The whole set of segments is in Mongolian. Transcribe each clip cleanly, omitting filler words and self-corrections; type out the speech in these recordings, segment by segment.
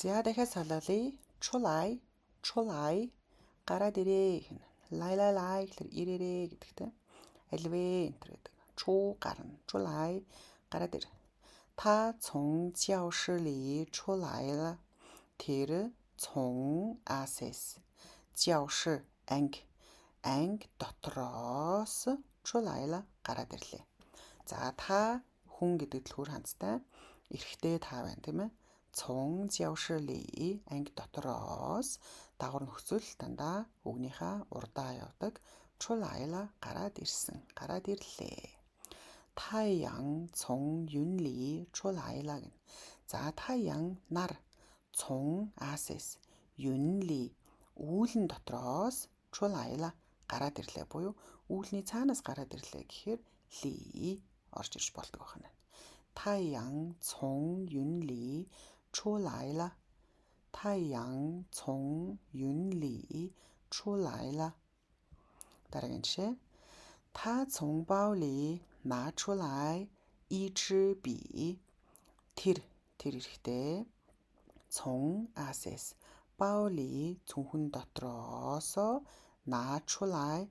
За дахиад солиолъё. Чулай, чулай. Гараад ирээ гэх нь. Лай гэхэлэр ирээрээ гэдэгтэй. Альвэ энэ гэдэг. Чу гарна. Чулай гараад ир. Та цун жаошили чулайла. Тэр цун асэс. Жаоши анги. Анги дотроос чулайла гараад ирлээ. За та хүн гэдэг дэлгүүр ханцтай эрэгтэй та байна тийм ээ. Цун жаошили анги дотроос дагавар нөхцөл дандаа үгнийхээ урдаа явдаг. Чулайла гараад ирсэн. Гараад ирлээ. Таян цун юнли чулайла гэнэ. За таян нар цун асэс юнли үүлэн дотроос чулайла гараад ирлээ буюу үүлний цаанаас гараад ирлээ гэхээр ли орж ирж болдог байна. Таян цун юнли чулайла. Таян цун юнли чулайла. Дараагийн жишээ. Та цун баоли на чулай и чи би. Тэр эрэхтэй цун асэс баоли цүнхэн дотроос на чулай.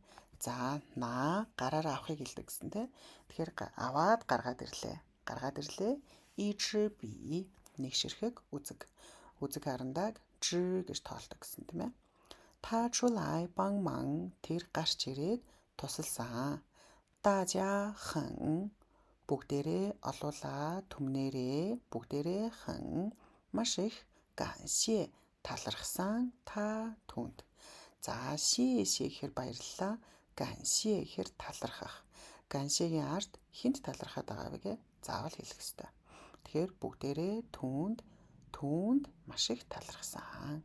За на гараараа авахыг хэлдэг гэсэн тэ. Тэгэхээр аваад гаргаад ирлээ. Гаргаад ирлээ. И чи би нэг ширхэг үзэг. Үзэг харандааг чи гэж тоолдог гэсэн тийм ээ. Та чулай бангман тэр гарч ирээд тусалсан. Дажа хэн бүгдээрээ олуулаа түмнэрээ бүгдээрээ хэн маш их ганшээ талархсан та түнд. За шээ гэхээр баярлалаа. Ганшээ гэхээр талархах. Ганшээгийн ард хинт талархаад байгаа вэ гэ заавал хэлэх ёстой. Тэгэхээр бүгдээрээ түүнд маш их талархсан.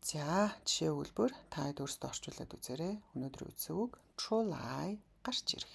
За жишээ өгүүлбэр та өөрсдөө орчуулад үзээрэй. Өнөөдрийн үгс үг чулай гарч ирэх.